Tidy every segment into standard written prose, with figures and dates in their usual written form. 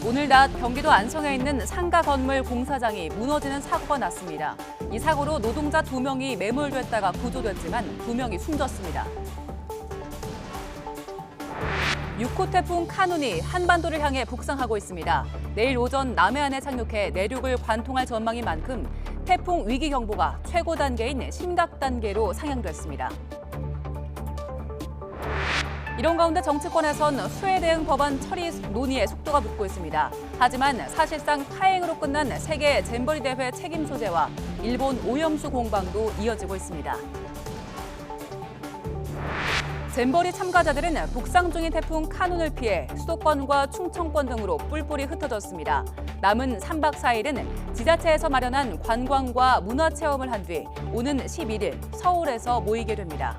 오늘 낮 경기도 안성에 있는 상가 건물 공사장이 무너지는 사고가 났습니다. 이 사고로 노동자 2명이 매몰됐다가 구조됐지만 2명이 숨졌습니다. 6호 태풍 카눈이 한반도를 향해 북상하고 있습니다. 내일 오전 남해안에 착륙해 내륙을 관통할 전망인 만큼 태풍 위기 경보가 최고 단계인 심각 단계로 상향됐습니다. 이런 가운데 정치권에선 수해 대응 법안 처리 논의에 속도가 붙고 있습니다. 하지만 사실상 파행으로 끝난 세계 잼버리 대회 책임 소재와 일본 오염수 공방도 이어지고 있습니다. 잼버리 참가자들은 북상 중인 태풍 카눈을 피해 수도권과 충청권 등으로 뿔뿔이 흩어졌습니다. 남은 3박 4일은 지자체에서 마련한 관광과 문화체험을 한 뒤 오는 11일 서울에서 모이게 됩니다.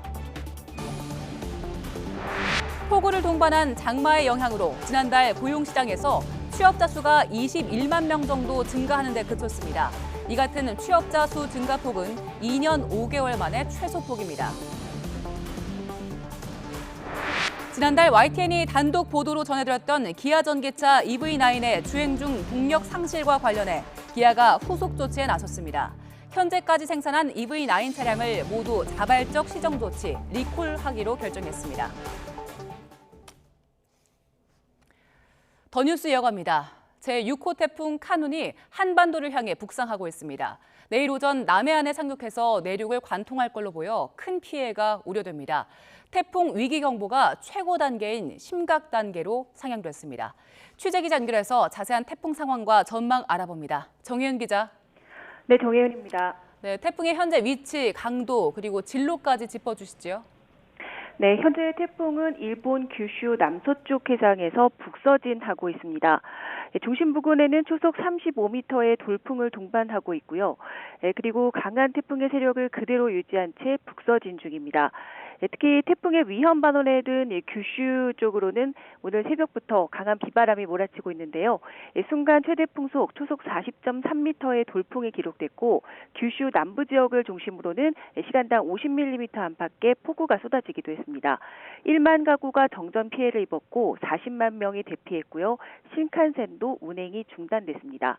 폭우를 동반한 장마의 영향으로 지난달 고용시장에서 취업자 수가 21만 명 정도 증가하는 데 그쳤습니다. 이 같은 취업자 수 증가폭은 2년 5개월 만에 최소폭입니다. 지난달 YTN이 단독 보도로 전해드렸던 기아 전기차 EV9의 주행 중 동력 상실과 관련해 기아가 후속 조치에 나섰습니다. 현재까지 생산한 EV9 차량을 모두 자발적 시정 조치, 리콜하기로 결정했습니다. 더 뉴스 이어갑니다. 제6호 태풍 카눈이 한반도를 향해 북상하고 있습니다. 내일 오전 남해안에 상륙해서 내륙을 관통할 걸로 보여 큰 피해가 우려됩니다. 태풍 위기 경보가 최고 단계인 심각 단계로 상향됐습니다. 취재기자 연결해서 자세한 태풍 상황과 전망 알아봅니다. 정혜은 기자. 네, 정혜은입니다. 네, 태풍의 현재 위치, 강도 그리고 진로까지 짚어주시죠. 네, 현재 태풍은 일본 규슈 남서쪽 해상에서 북서진하고 있습니다. 중심 부근에는 초속 35m의 돌풍을 동반하고 있고요. 그리고 강한 태풍의 세력을 그대로 유지한 채 북서진 중입니다. 특히 태풍의 위험 반원에 든 규슈 쪽으로는 오늘 새벽부터 강한 비바람이 몰아치고 있는데요. 순간 최대 풍속 초속 40.3m의 돌풍이 기록됐고 규슈 남부 지역을 중심으로는 시간당 50mm 안팎의 폭우가 쏟아지기도 했습니다. 1만 가구가 정전 피해를 입었고 40만 명이 대피했고요. 신칸센도 운행이 중단됐습니다.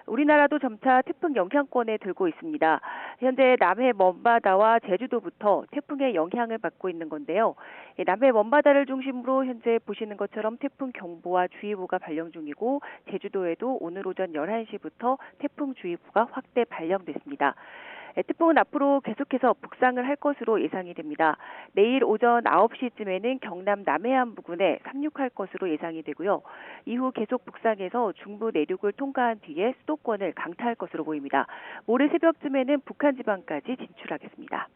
우리나라도 점차 태풍 영향권에 들고 있습니다. 현재 남해 먼바다와 제주도부터 태풍의 영향을 받고 있는 건데요. 남해 먼바다를 중심으로 현재 보시는 것처럼 태풍 경보와 주의보가 발령 중이고 제주도에도 오늘 오전 11시부터 태풍 주의보가 확대 발령됐습니다. 태풍은 앞으로 계속해서 북상을 할 것으로 예상이 됩니다. 내일 오전 9시쯤에는 경남 남해안 부근에 상륙할 것으로 예상이 되고요. 이후 계속 북상해서 중부 내륙을 통과한 뒤에 수도권을 강타할 것으로 보입니다. 모레 새벽쯤에는 북한 지방까지 진출하겠습니다.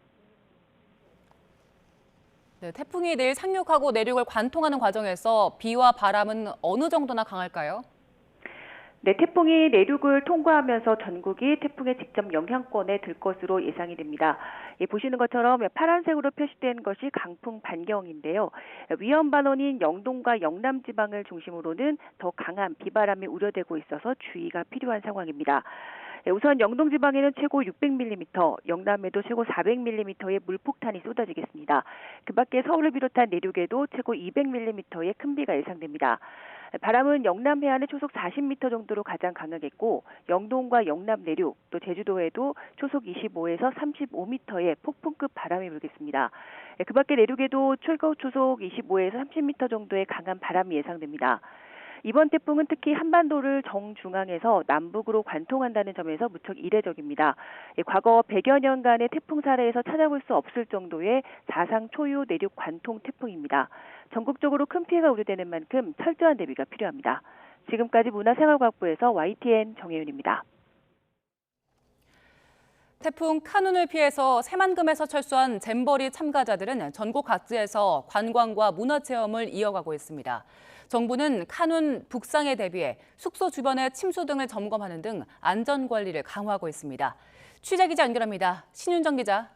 네, 태풍이 내일 상륙하고 내륙을 관통하는 과정에서 비와 바람은 어느 정도나 강할까요? 네, 태풍이 내륙을 통과하면서 전국이 태풍의 직접 영향권에 들 것으로 예상이 됩니다. 보시는 것처럼 파란색으로 표시된 것이 강풍 반경인데요. 위험 반원인 영동과 영남 지방을 중심으로는 더 강한 비바람이 우려되고 있어서 주의가 필요한 상황입니다. 우선 영동 지방에는 최고 600mm, 영남에도 최고 400mm의 물폭탄이 쏟아지겠습니다. 그 밖에 서울을 비롯한 내륙에도 최고 200mm의 큰 비가 예상됩니다. 바람은 영남 해안에 초속 40m 정도로 가장 강하겠고 영동과 영남 내륙 또 제주도에도 초속 25에서 35m의 폭풍급 바람이 불겠습니다. 그 밖에 내륙에도 최고 초속 25에서 30m 정도의 강한 바람이 예상됩니다. 이번 태풍은 특히 한반도를 정중앙에서 남북으로 관통한다는 점에서 무척 이례적입니다. 과거 100여 년간의 태풍 사례에서 찾아볼 수 없을 정도의 사상 초유 내륙 관통 태풍입니다. 전국적으로 큰 피해가 우려되는 만큼 철저한 대비가 필요합니다. 지금까지 문화생활과학부에서 YTN 정혜윤입니다. 태풍 카눈을 피해서 새만금에서 철수한 잼버리 참가자들은 전국 각지에서 관광과 문화체험을 이어가고 있습니다. 정부는 카눈 북상에 대비해 숙소 주변의 침수 등을 점검하는 등 안전관리를 강화하고 있습니다. 취재기자 연결합니다. 신윤정 기자.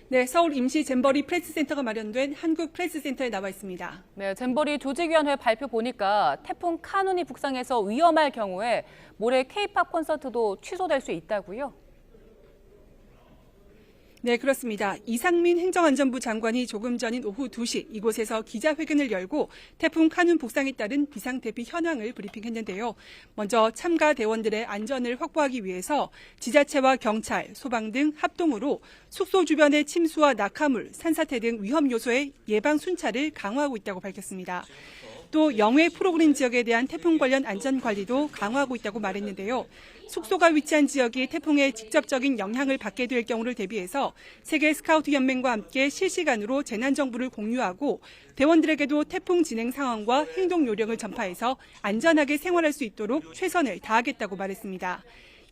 네, 서울 임시 잼버리 프레스센터가 마련된 한국 프레스센터에 나와 있습니다. 네, 잼버리 조직위원회 발표 보니까 태풍 카눈이 북상해서 위험할 경우에 모레 K-팝 콘서트도 취소될 수 있다고요? 네, 그렇습니다. 이상민 행정안전부 장관이 조금 전인 오후 2시 이곳에서 기자회견을 열고 태풍 카눈 북상에 따른 비상대피 현황을 브리핑했는데요. 먼저 참가 대원들의 안전을 확보하기 위해서 지자체와 경찰, 소방 등 합동으로 숙소 주변의 침수와 낙하물, 산사태 등 위험 요소의 예방 순찰을 강화하고 있다고 밝혔습니다. 또 영해 프로그램 지역에 대한 태풍 관련 안전 관리도 강화하고 있다고 말했는데요. 숙소가 위치한 지역이 태풍의 직접적인 영향을 받게 될 경우를 대비해서 세계 스카우트 연맹과 함께 실시간으로 재난 정보를 공유하고 대원들에게도 태풍 진행 상황과 행동 요령을 전파해서 안전하게 생활할 수 있도록 최선을 다하겠다고 말했습니다.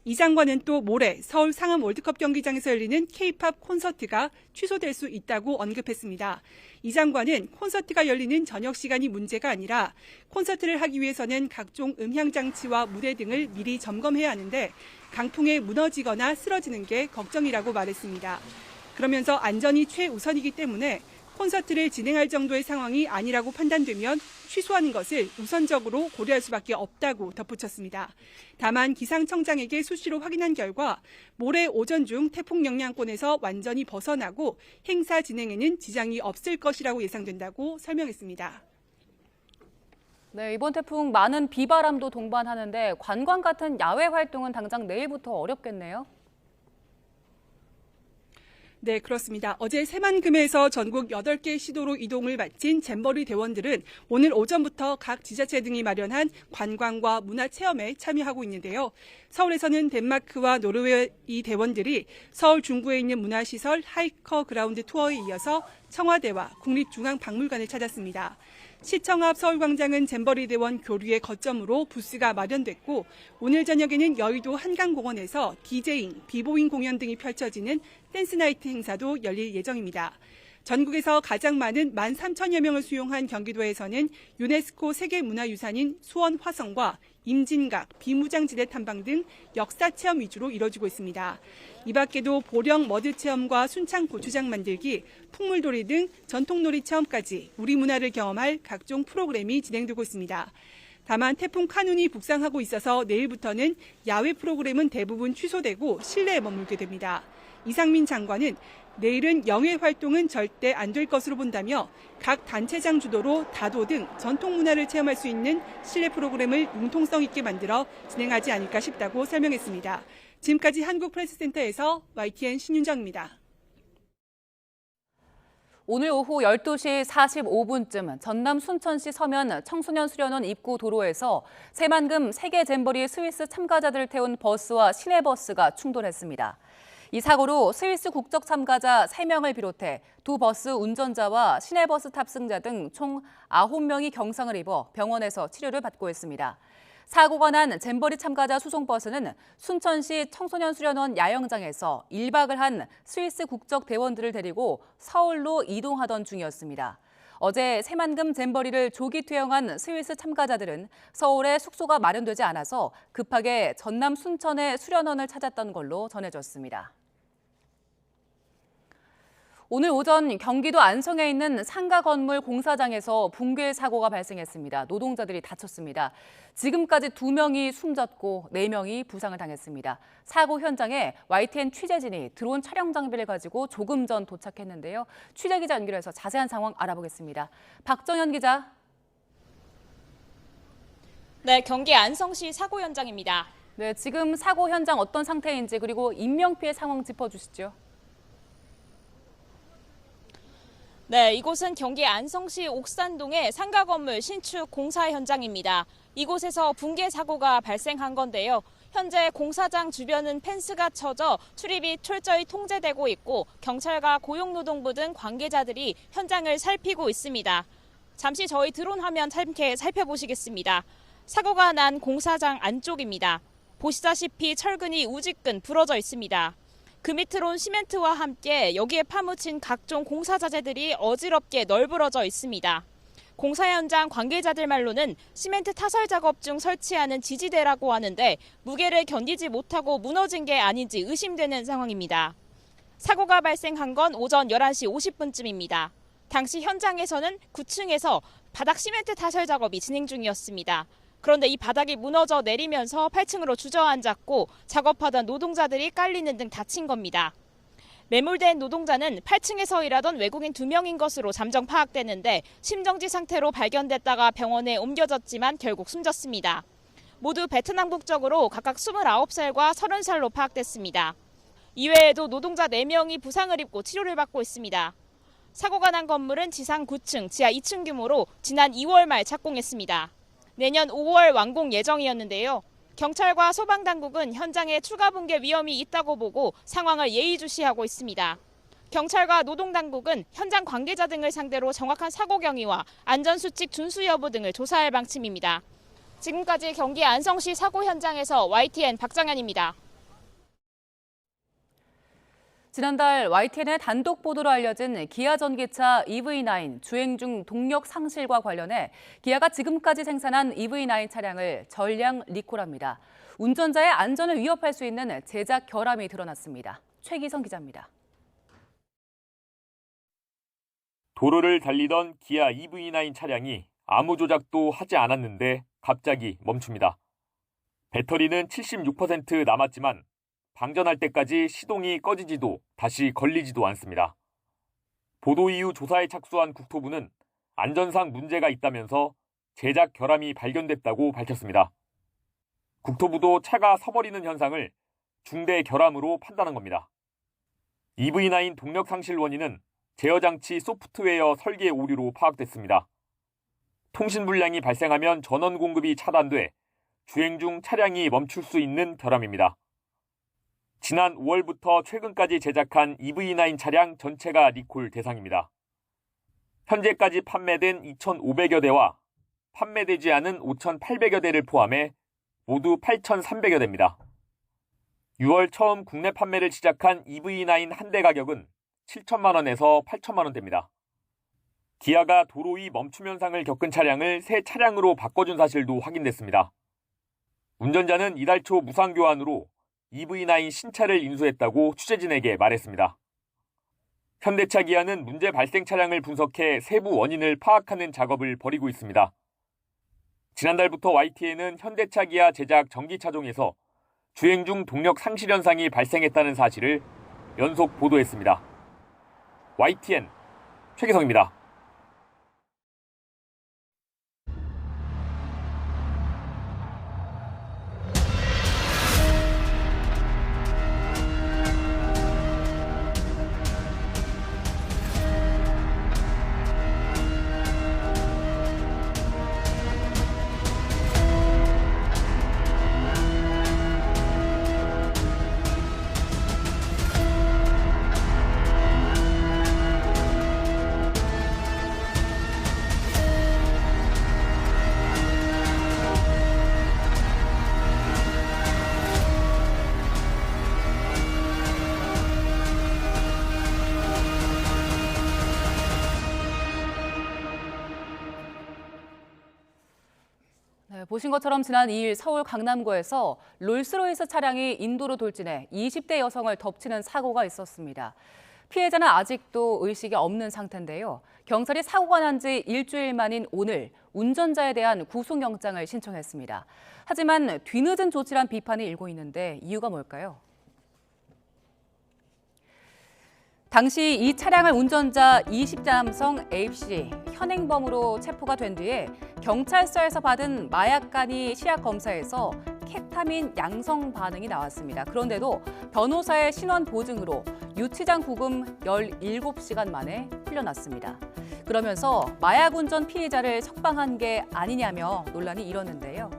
이 장관은 또 모레 서울 상암 월드컵 경기장에서 열리는 K-팝 콘서트가 취소될 수 있다고 언급했습니다. 이 장관은 콘서트가 열리는 저녁 시간이 문제가 아니라 콘서트를 하기 위해서는 각종 음향 장치와 무대 등을 미리 점검해야 하는데 강풍에 무너지거나 쓰러지는 게 걱정이라고 말했습니다. 그러면서 안전이 최우선이기 때문에 콘서트를 진행할 정도의 상황이 아니라고 판단되면 취소하는 것을 우선적으로 고려할 수밖에 없다고 덧붙였습니다. 다만 기상청장에게 수시로 확인한 결과 모레 오전 중 태풍 영향권에서 완전히 벗어나고 행사 진행에는 지장이 없을 것이라고 예상된다고 설명했습니다. 네, 이번 태풍 많은 비바람도 동반하는데 관광 같은 야외 활동은 당장 내일부터 어렵겠네요. 네, 그렇습니다. 어제 새만금에서 전국 8개 시도로 이동을 마친 잼버리 대원들은 오늘 오전부터 각 지자체 등이 마련한 관광과 문화체험에 참여하고 있는데요. 서울에서는 덴마크와 노르웨이 대원들이 서울 중구에 있는 문화시설 하이커 그라운드 투어에 이어서 청와대와 국립중앙박물관을 찾았습니다. 시청 앞 서울광장은 잼버리 대원 교류의 거점으로 부스가 마련됐고 오늘 저녁에는 여의도 한강공원에서 디제잉, 비보잉 공연 등이 펼쳐지는 댄스나이트 행사도 열릴 예정입니다. 전국에서 가장 많은 13,000여 명을 수용한 경기도에서는 유네스코 세계문화유산인 수원 화성과 임진각, 비무장지대 탐방 등 역사 체험 위주로 이뤄지고 있습니다. 이 밖에도 보령 머드 체험과 순창 고추장 만들기, 풍물놀이 등 전통놀이 체험까지 우리 문화를 경험할 각종 프로그램이 진행되고 있습니다. 다만 태풍 카눈이 북상하고 있어서 내일부터는 야외 프로그램은 대부분 취소되고 실내에 머물게 됩니다. 이상민 장관은 내일은 영해 활동은 절대 안 될 것으로 본다며 각 단체장 주도로 다도 등 전통 문화를 체험할 수 있는 실내 프로그램을 융통성 있게 만들어 진행하지 않을까 싶다고 설명했습니다. 지금까지 한국프레스센터에서 YTN 신윤정입니다. 오늘 오후 12시 45분쯤 전남 순천시 서면 청소년 수련원 입구 도로에서 새만금 세계 잼버리 스위스 참가자들을 태운 버스와 시내버스가 충돌했습니다. 이 사고로 스위스 국적 참가자 3명을 비롯해 두 버스 운전자와 시내버스 탑승자 등 총 9명이 경상을 입어 병원에서 치료를 받고 있습니다. 사고가 난 잼버리 참가자 수송버스는 순천시 청소년 수련원 야영장에서 1박을 한 스위스 국적 대원들을 데리고 서울로 이동하던 중이었습니다. 어제 새만금 잼버리를 조기 퇴영한 스위스 참가자들은 서울에 숙소가 마련되지 않아서 급하게 전남 순천의 수련원을 찾았던 걸로 전해졌습니다. 오늘 오전 경기도 안성에 있는 상가 건물 공사장에서 붕괴 사고가 발생했습니다. 노동자들이 다쳤습니다. 지금까지 2명이 숨졌고 4명이 부상을 당했습니다. 사고 현장에 YTN 취재진이 드론 촬영 장비를 가지고 조금 전 도착했는데요. 취재기자 연결해서 자세한 상황 알아보겠습니다. 박정현 기자. 네, 경기 안성시 사고 현장입니다. 네, 지금 사고 현장 어떤 상태인지 그리고 인명피해 상황 짚어주시죠. 네, 이곳은 경기 안성시 옥산동의 상가 건물 신축 공사 현장입니다. 이곳에서 붕괴 사고가 발생한 건데요. 현재 공사장 주변은 펜스가 쳐져 출입이 철저히 통제되고 있고 경찰과 고용노동부 등 관계자들이 현장을 살피고 있습니다. 잠시 저희 드론 화면 함께 살펴보시겠습니다. 사고가 난 공사장 안쪽입니다. 보시다시피 철근이 우지끈 부러져 있습니다. 그 밑으론 시멘트와 함께 여기에 파묻힌 각종 공사 자재들이 어지럽게 널브러져 있습니다. 공사 현장 관계자들 말로는 시멘트 타설 작업 중 설치하는 지지대라고 하는데 무게를 견디지 못하고 무너진 게 아닌지 의심되는 상황입니다. 사고가 발생한 건 오전 11시 50분쯤입니다. 당시 현장에서는 9층에서 바닥 시멘트 타설 작업이 진행 중이었습니다. 그런데 이 바닥이 무너져 내리면서 8층으로 주저앉았고 작업하던 노동자들이 깔리는 등 다친 겁니다. 매몰된 노동자는 8층에서 일하던 외국인 2명인 것으로 잠정 파악됐는데 심정지 상태로 발견됐다가 병원에 옮겨졌지만 결국 숨졌습니다. 모두 베트남 국적으로 각각 29살과 30살로 파악됐습니다. 이외에도 노동자 4명이 부상을 입고 치료를 받고 있습니다. 사고가 난 건물은 지상 9층, 지하 2층 규모로 지난 2월 말 착공했습니다. 내년 5월 완공 예정이었는데요. 경찰과 소방당국은 현장에 추가 붕괴 위험이 있다고 보고 상황을 예의주시하고 있습니다. 경찰과 노동당국은 현장 관계자 등을 상대로 정확한 사고 경위와 안전수칙 준수 여부 등을 조사할 방침입니다. 지금까지 경기 안성시 사고 현장에서 YTN 박정현입니다. 지난달 YTN의 단독 보도로 알려진 기아 전기차 EV9 주행 중 동력 상실과 관련해 기아가 지금까지 생산한 EV9 차량을 전량 리콜합니다. 운전자의 안전을 위협할 수 있는 제작 결함이 드러났습니다. 최기성 기자입니다. 도로를 달리던 기아 EV9 차량이 아무 조작도 하지 않았는데 갑자기 멈춥니다. 배터리는 76% 남았지만 방전할 때까지 시동이 꺼지지도 다시 걸리지도 않습니다. 보도 이후 조사에 착수한 국토부는 안전상 문제가 있다면서 제작 결함이 발견됐다고 밝혔습니다. 국토부도 차가 서버리는 현상을 중대 결함으로 판단한 겁니다. EV9 동력 상실 원인은 제어장치 소프트웨어 설계 오류로 파악됐습니다. 통신 불량이 발생하면 전원 공급이 차단돼 주행 중 차량이 멈출 수 있는 결함입니다. 지난 5월부터 최근까지 제작한 EV9 차량 전체가 리콜 대상입니다. 현재까지 판매된 2,500여 대와 판매되지 않은 5,800여 대를 포함해 모두 8,300여 대입니다. 6월 처음 국내 판매를 시작한 EV9 한 대 가격은 7천만 원에서 8천만 원대입니다. 기아가 도로 위 멈춤 현상을 겪은 차량을 새 차량으로 바꿔준 사실도 확인됐습니다. 운전자는 이달 초 무상 교환으로 EV9 신차를 인수했다고 취재진에게 말했습니다. 현대차 기아는 문제 발생 차량을 분석해 세부 원인을 파악하는 작업을 벌이고 있습니다. 지난달부터 YTN은 현대차 기아 제작 전기차종에서 주행 중 동력 상실 현상이 발생했다는 사실을 연속 보도했습니다. YTN 최기성입니다. 보신 것처럼 지난 2일 서울 강남구에서 롤스로이스 차량이 인도로 돌진해 20대 여성을 덮치는 사고가 있었습니다. 피해자는 아직도 의식이 없는 상태인데요. 경찰이 사고가 난 지 일주일 만인 오늘 운전자에 대한 구속영장을 신청했습니다. 하지만 뒤늦은 조치란 비판이 일고 있는데 이유가 뭘까요? 당시 이 차량을 운전자 20대 남성 A씨 현행범으로 체포가 된 뒤에 경찰서에서 받은 마약간이 시약 검사에서 케타민 양성 반응이 나왔습니다. 그런데도 변호사의 신원 보증으로 유치장 구금 17시간 만에 풀려났습니다. 그러면서 마약 운전 피해자를 석방한 게 아니냐며 논란이 일었는데요.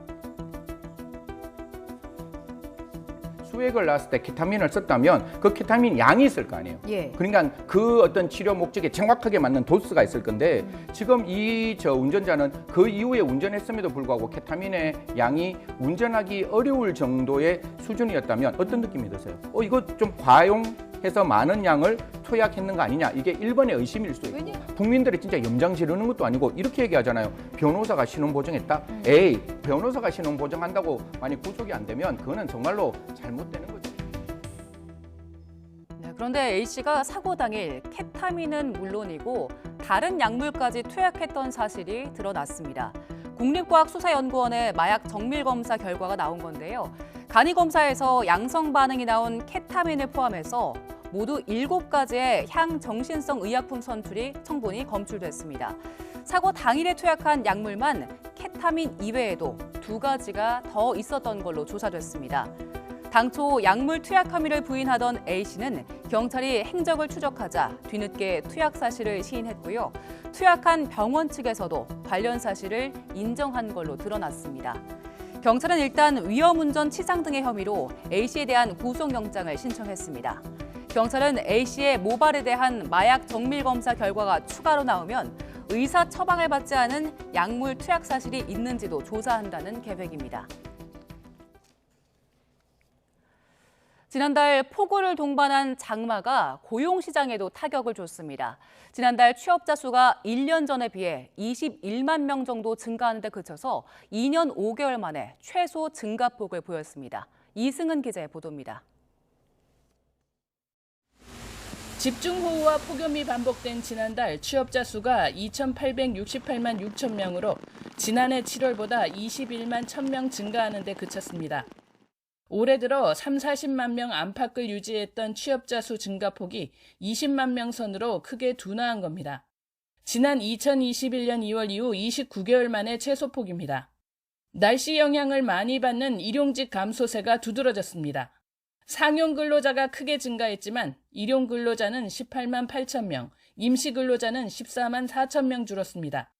수액을 놨을 때 케타민을 썼다면 그 케타민 양이 있을 거 아니에요. 예. 그러니까 그 어떤 치료 목적에 정확하게 맞는 도수가 있을 건데 지금 이 운전자는 그 이후에 운전했음에도 불구하고 케타민의 양이 운전하기 어려울 정도의 수준이었다면 어떤 느낌이 드세요? 이거 좀 과용해서 많은 양을 투약했는 거 아니냐? 이게 1번의 의심일 수 있고 국민들이 진짜 염장 지르는 것도 아니고 이렇게 얘기하잖아요. 변호사가 신원 보정했다? 에이, 변호사가 신원 보정한다고 만약 구속이 안 되면 그거는 정말로 잘못되는 거죠. 네, 그런데 A씨가 사고 당일 케타민은 물론이고 다른 약물까지 투약했던 사실이 드러났습니다. 국립과학수사연구원의 마약 정밀검사 결과가 나온 건데요. 간이검사에서 양성 반응이 나온 케타민을 포함해서 모두 7가지의 향정신성 의약품 선출이 청본이 검출됐습니다. 사고 당일에 투약한 약물만 케타민 이외에도 2가지가 더 있었던 걸로 조사됐습니다. 당초 약물 투약 혐의를 부인하던 A씨는 경찰이 행적을 추적하자 뒤늦게 투약 사실을 시인했고요. 투약한 병원 측에서도 관련 사실을 인정한 걸로 드러났습니다. 경찰은 일단 위험운전 치상 등의 혐의로 A씨에 대한 구속영장을 신청했습니다. 경찰은 A씨의 모발에 대한 마약 정밀 검사 결과가 추가로 나오면 의사 처방을 받지 않은 약물 투약 사실이 있는지도 조사한다는 계획입니다. 지난달 폭우를 동반한 장마가 고용시장에도 타격을 줬습니다. 지난달 취업자 수가 1년 전에 비해 21만 명 정도 증가하는 데 그쳐서 2년 5개월 만에 최소 증가폭을 보였습니다. 이승은 기자의 보도입니다. 집중호우와 폭염이 반복된 지난달 취업자 수가 2,868만 6천 명으로 지난해 7월보다 21만 1,000명 증가하는 데 그쳤습니다. 올해 들어 40만 명 안팎을 유지했던 취업자 수 증가폭이 20만 명 선으로 크게 둔화한 겁니다. 지난 2021년 2월 이후 29개월 만에 최소폭입니다. 날씨 영향을 많이 받는 일용직 감소세가 두드러졌습니다. 상용 근로자가 크게 증가했지만 일용 근로자는 18만 8천 명, 임시 근로자는 14만 4천 명 줄었습니다.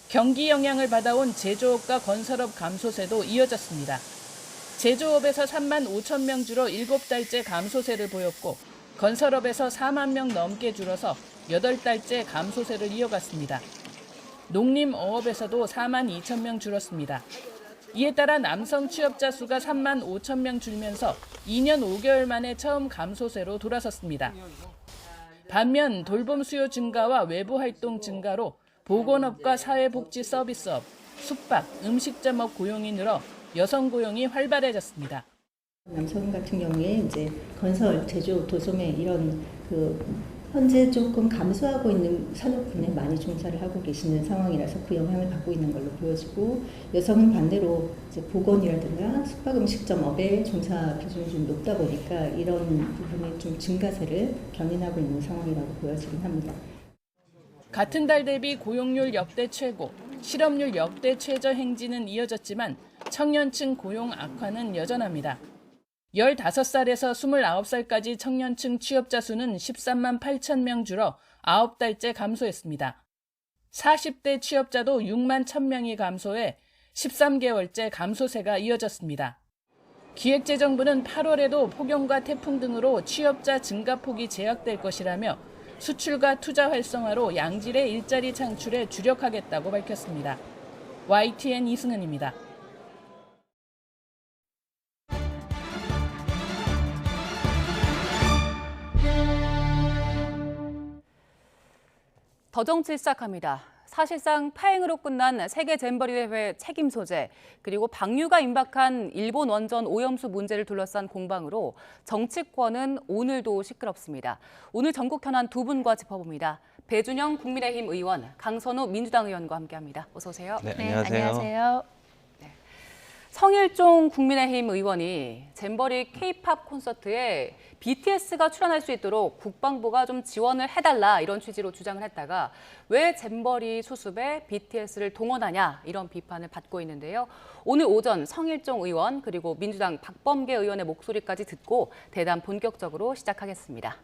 경기 영향을 받아온 제조업과 건설업 감소세도 이어졌습니다. 제조업에서 3만 5천 명 줄어 7달째 감소세를 보였고 건설업에서 4만 명 넘게 줄어서 8달째 감소세를 이어갔습니다. 농림어업에서도 4만 2천 명 줄었습니다. 이에 따라 남성 취업자 수가 3만 5천 명 줄면서 2년 5개월 만에 처음 감소세로 돌아섰습니다. 반면 돌봄 수요 증가와 외부 활동 증가로 보건업과 사회복지 서비스업, 숙박, 음식점업 고용이 늘어 여성 고용이 활발해졌습니다. 남성 같은 경우에 이제 건설, 제조, 도소매 이런 현재 조금 감소하고 있는 산업군에 많이 종사를 하고 계시는 상황이라서 그 영향을 받고 있는 걸로 보여지고 여성은 반대로 이제 보건이라든가 숙박 음식점업에 종사 비중이 좀 높다 보니까 이런 부분의 좀 증가세를 견인하고 있는 상황이라고 보여지긴 합니다. 같은 달 대비 고용률 역대 최고, 실업률 역대 최저 행진은 이어졌지만 청년층 고용 악화는 여전합니다. 15살에서 29살까지 청년층 취업자 수는 13만 8천 명 줄어 9달째 감소했습니다. 40대 취업자도 6만 1,000명이 감소해 13개월째 감소세가 이어졌습니다. 기획재정부는 8월에도 폭염과 태풍 등으로 취업자 증가폭이 제약될 것이라며 수출과 투자 활성화로 양질의 일자리 창출에 주력하겠다고 밝혔습니다. YTN 이승은입니다. 더 정치 시작합니다. 사실상 파행으로 끝난 세계 잼버리 대회 책임 소재 그리고 방류가 임박한 일본 원전 오염수 문제를 둘러싼 공방으로 정치권은 오늘도 시끄럽습니다. 오늘 전국 현안 두 분과 짚어봅니다. 배준영 국민의힘 의원, 강선우 민주당 의원과 함께합니다. 어서 오세요. 네, 안녕하세요. 성일종 국민의힘 의원이 잼버리 K-팝 콘서트에 BTS가 출연할 수 있도록 국방부가 좀 지원을 해달라 이런 취지로 주장을 했다가 왜 잼버리 수습에 BTS를 동원하냐 이런 비판을 받고 있는데요. 오늘 오전 성일종 의원 그리고 민주당 박범계 의원의 목소리까지 듣고 대담 본격적으로 시작하겠습니다.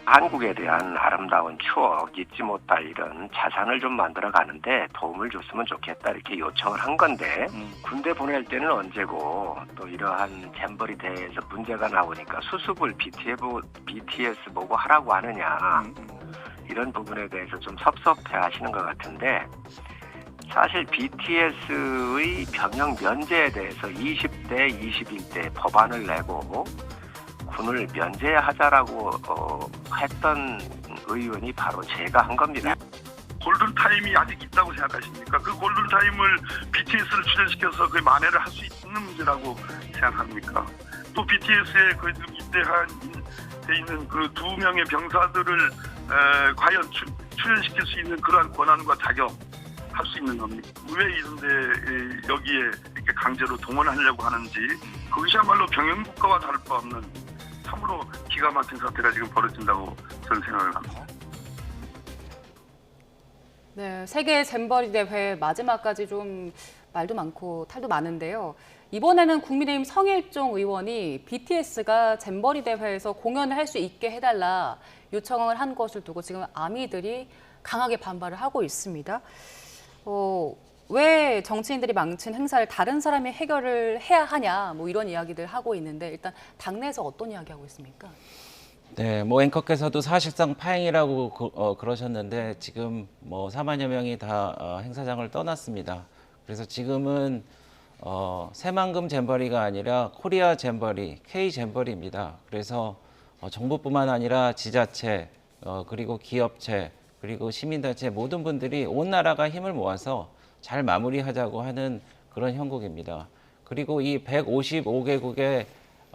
한국에 대한 아름다운 추억, 잊지 못할 이런 자산을 좀 만들어가는데 도움을 줬으면 좋겠다 이렇게 요청을 한 건데 군대 보낼 때는 언제고 또 이러한 잼버리 대회에서 문제가 나오니까 수습을 BTS 보고 하라고 하느냐 이런 부분에 대해서 좀 섭섭해하시는 것 같은데 사실 BTS의 병역 면제에 대해서 20대, 21대 법안을 내고 군을 면제하자라고 했던 의원이 바로 제가 한 겁니다. 골든타임이 아직 있다고 생각하십니까? 그 골든타임을 BTS를 출연시켜서 그 만회를 할 수 있는 문제라고 생각합니까? 또 BTS에 그 입대돼 있는 그 2명의 병사들을 과연 출연시킬 수 있는 그러한 권한과 자격 할 수 있는 겁니까? 왜 이런데 여기에 이렇게 강제로 동원하려고 하는지 그것이야말로 병영국가와 다를 바 없는 참으로 기가 막힌 사태가 지금 벌어진다고 저는 생각을 합니다. 네, 세계 잼버리 대회 마지막까지 좀 말도 많고 탈도 많은데요. 이번에는 국민의힘 성일종 의원이 BTS가 잼버리 대회에서 공연을 할 수 있게 해달라 요청을 한 것을 두고 지금 아미들이 강하게 반발을 하고 있습니다. 왜 정치인들이 망친 행사를 다른 사람이 해결을 해야 하냐, 뭐 이런 이야기들 하고 있는데 일단 당내에서 어떤 이야기 하고 있습니까? 네, 뭐 앵커께서도 사실상 파행이라고 그러셨는데 지금 뭐 4만여 명이 다 행사장을 떠났습니다. 그래서 지금은 새만금 잼버리가 아니라 코리아 잼버리, K 잼버리입니다. 그래서 정부뿐만 아니라 지자체, 그리고 기업체, 그리고 시민단체 모든 분들이 온 나라가 힘을 모아서 잘 마무리하자고 하는 그런 형국입니다. 그리고 이 155개국의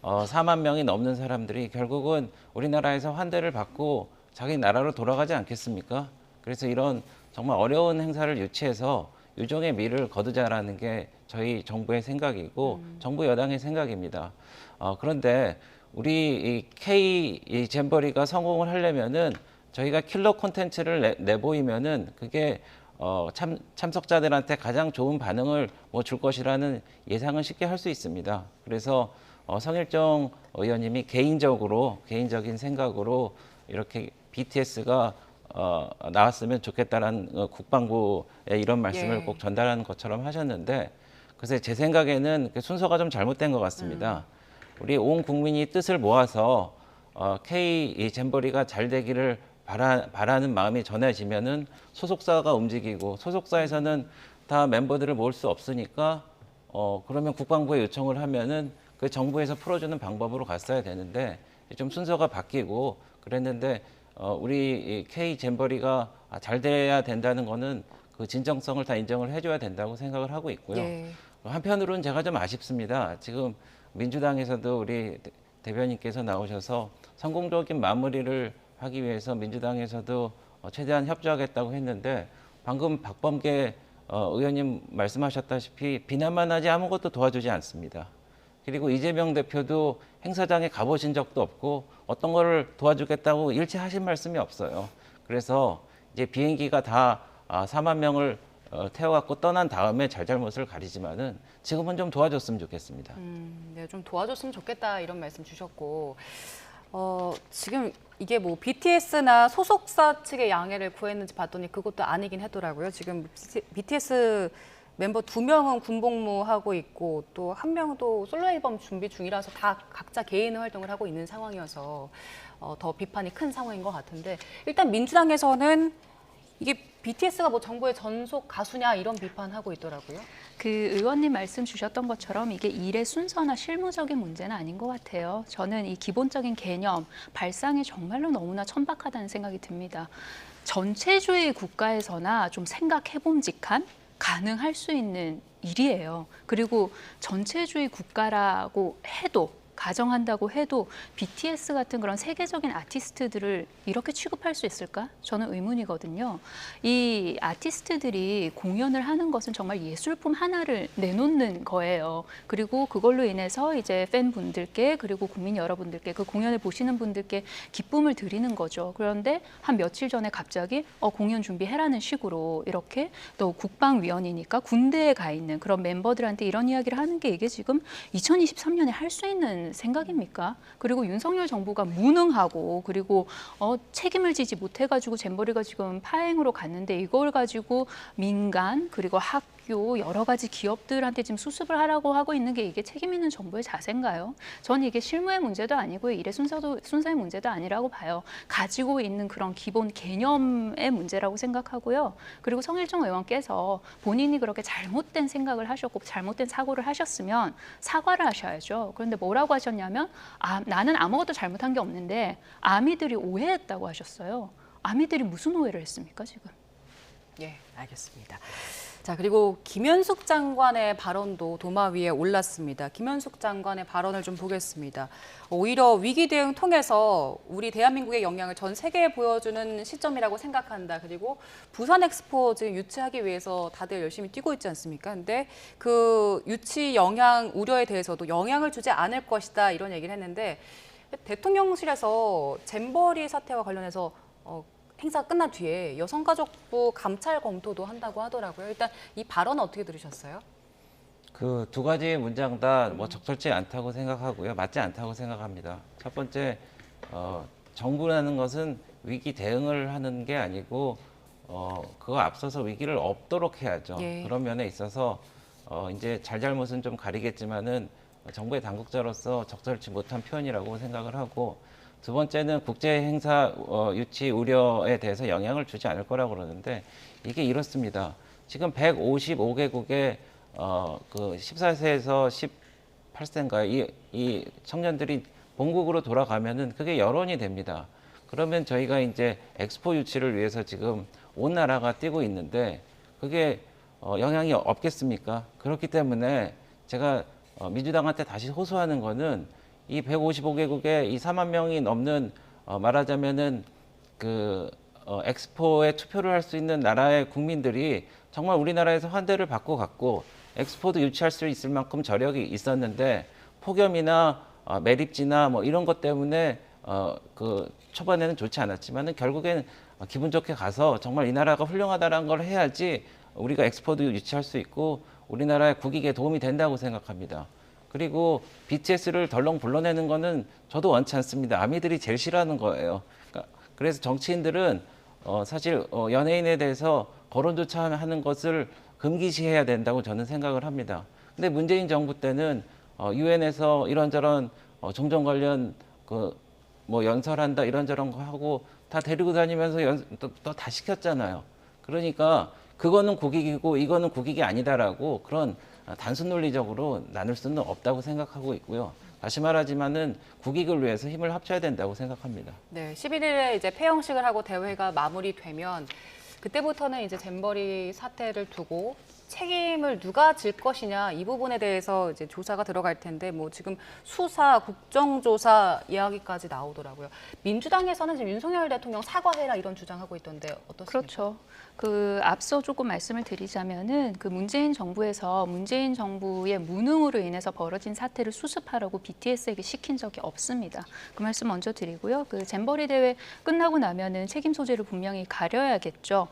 4만 명이 넘는 사람들이 결국은 우리나라에서 환대를 받고 자기 나라로 돌아가지 않겠습니까? 그래서 이런 정말 어려운 행사를 유치해서 유종의 미를 거두자라는 게 저희 정부의 생각이고 정부 여당의 생각입니다. 그런데 우리 이 K 이 잼버리가 성공을 하려면은 저희가 킬러 콘텐츠를 내보이면은 그게 참석자들한테 가장 좋은 반응을 줄 것이라는 예상은 쉽게 할 수 있습니다. 그래서 성일종 의원님이 개인적인 생각으로 이렇게 BTS가 나왔으면 좋겠다라는 국방부에 이런 말씀을 꼭 전달하는 것처럼 하셨는데, 그래서 제 생각에는 그 순서가 좀 잘못된 것 같습니다. 우리 온 국민이 뜻을 모아서 K 잼버리가 잘 되기를 바라는 마음이 전해지면은 소속사가 움직이고, 소속사에서는 다 멤버들을 모을 수 없으니까 그러면 국방부에 요청을 하면은 그 정부에서 풀어주는 방법으로 갔어야 되는데 좀 순서가 바뀌고 그랬는데 우리 K 잼버리가 잘 돼야 된다는 거는 그 진정성을 다 인정을 해줘야 된다고 생각을 하고 있고요. 한편으로는 제가 좀 아쉽습니다. 지금 민주당에서도 우리 대변인께서 나오셔서 성공적인 마무리를 하기 위해서 민주당에서도 최대한 협조하겠다고 했는데, 방금 박범계 의원님 말씀하셨다시피 비난만 하지 아무것도 도와주지 않습니다. 그리고 이재명 대표도 행사장에 가보신 적도 없고 어떤 거를 도와주겠다고 일체 하신 말씀이 없어요. 그래서 이제 비행기가 다 4만 명을 태워갖고 떠난 다음에 잘잘못을 가리지만은 지금은 좀 도와줬으면 좋겠습니다. 네, 좀 도와줬으면 좋겠다 이런 말씀 주셨고, 지금 이게 뭐 BTS나 소속사 측의 양해를 구했는지 봤더니 그것도 아니긴 하더라고요. 지금 BTS 멤버 2명은 군복무하고 있고 또 1명은 또 솔로 앨범 준비 중이라서 다 각자 개인의 활동을 하고 있는 상황이어서 더 비판이 큰 상황인 것 같은데, 일단 민주당에서는 이게 BTS가 뭐 정부의 전속 가수냐 이런 비판하고 있더라고요. 그 의원님 말씀 주셨던 것처럼 이게 일의 순서나 실무적인 문제는 아닌 것 같아요. 저는 이 기본적인 개념, 발상이 정말로 너무나 천박하다는 생각이 듭니다. 전체주의 국가에서나 좀 생각해봄직한, 가능할 수 있는 일이에요. 그리고 전체주의 국가라고 해도, 가정한다고 해도 BTS 같은 그런 세계적인 아티스트들을 이렇게 취급할 수 있을까? 저는 의문이거든요. 이 아티스트들이 공연을 하는 것은 정말 예술품 하나를 내놓는 거예요. 그리고 그걸로 인해서 이제 팬분들께, 그리고 국민 여러분들께, 그 공연을 보시는 분들께 기쁨을 드리는 거죠. 그런데 한 며칠 전에 갑자기 공연 준비해라는 식으로 이렇게, 또 국방위원이니까 군대에 가 있는 그런 멤버들한테 이런 이야기를 하는 게 이게 지금 2023년에 할 수 있는 생각입니까? 그리고 윤석열 정부가 무능하고, 그리고 책임을 지지 못해가지고 잼버리가 지금 파행으로 갔는데, 이걸 가지고 민간 그리고 학교 여러 가지 기업들한테 지금 수습을 하라고 하고 있는 게 이게 책임 있는 정부의 자세인가요? 저는 이게 실무의 문제도 아니고 일의 순서의 문제도 아니라고 봐요. 가지고 있는 그런 기본 개념의 문제라고 생각하고요. 그리고 성일종 의원께서 본인이 그렇게 잘못된 생각을 하셨고 잘못된 사고를 하셨으면 사과를 하셔야죠. 그런데 뭐라고 하셨냐면, 나는 아무것도 잘못한 게 없는데 아미들이 오해했다고 하셨어요. 아미들이 무슨 오해를 했습니까, 지금? 예, 알겠습니다. 자, 그리고 김현숙 장관의 발언도 도마 위에 올랐습니다. 김현숙 장관의 발언을 좀 보겠습니다. 오히려 위기 대응 통해서 우리 대한민국의 역량을 전 세계에 보여주는 시점이라고 생각한다. 그리고 부산 엑스포 지금 유치하기 위해서 다들 열심히 뛰고 있지 않습니까? 근데 그 유치 영향 우려에 대해서도 영향을 주지 않을 것이다 이런 얘기를 했는데, 대통령실에서 잼버리 사태와 관련해서 행사 끝난 뒤에 여성가족부 감찰 검토도 한다고 하더라고요. 일단 이 발언 어떻게 들으셨어요? 그 두 가지 문장 다 뭐 적절치 않다고 생각하고요. 맞지 않다고 생각합니다. 첫 번째, 정부라는 것은 위기 대응을 하는 게 아니고 그거 앞서서 위기를 없도록 해야죠. 예. 그런 면에 있어서 이제 잘잘못은 좀 가리겠지만은 정부의 당국자로서 적절치 못한 표현이라고 생각을 하고, 두 번째는 국제 행사 유치 우려에 대해서 영향을 주지 않을 거라고 그러는데, 이게 이렇습니다. 지금 155개국의 그 14세에서 18세인가요? 이 청년들이 본국으로 돌아가면은 그게 여론이 됩니다. 그러면 저희가 이제 엑스포 유치를 위해서 지금 온 나라가 뛰고 있는데 그게 영향이 없겠습니까? 그렇기 때문에 제가 민주당한테 다시 호소하는 거는 이 155개국의 이 4만 명이 넘는 말하자면은 그 엑스포에 투표를 할 수 있는 나라의 국민들이 정말 우리나라에서 환대를 받고 갔고 엑스포도 유치할 수 있을 만큼 저력이 있었는데 폭염이나 매립지나 뭐 이런 것 때문에 그 초반에는 좋지 않았지만은 결국엔 기분 좋게 가서 정말 이 나라가 훌륭하다는 걸 해야지 우리가 엑스포도 유치할 수 있고 우리나라의 국익에 도움이 된다고 생각합니다. 그리고 BTS를 덜렁 불러내는 거는 저도 원치 않습니다. 아미들이 제일 싫어하는 거예요. 그래서 정치인들은 사실 연예인에 대해서 거론조차 하는 것을 금기시해야 된다고 저는 생각을 합니다. 근데 문재인 정부 때는 유엔에서 이런저런 종전 관련 뭐 연설한다 이런저런 거 하고 다 데리고 다니면서 또 다 시켰잖아요. 그러니까 그거는 국익이고 이거는 국익이 아니다라고 그런 단순 논리적으로 나눌 수는 없다고 생각하고 있고요. 다시 말하지만은 국익을 위해서 힘을 합쳐야 된다고 생각합니다. 네, 11일에 이제 폐영식을 하고 대회가 마무리되면 그때부터는 이제 잼버리 사태를 두고 책임을 누가 질 것이냐 이 부분에 대해서 이제 조사가 들어갈 텐데 뭐 지금 수사, 국정조사 이야기까지 나오더라고요. 민주당에서는 지금 윤석열 대통령 사과해라 이런 주장하고 있던데 어떻습니까? 그렇죠. 그 앞서 조금 말씀을 드리자면은 그 문재인 정부에서 문재인 정부의 무능으로 인해서 벌어진 사태를 수습하라고 BTS에게 시킨 적이 없습니다. 그 말씀 먼저 드리고요. 그 잼버리 대회 끝나고 나면은 책임 소재를 분명히 가려야겠죠.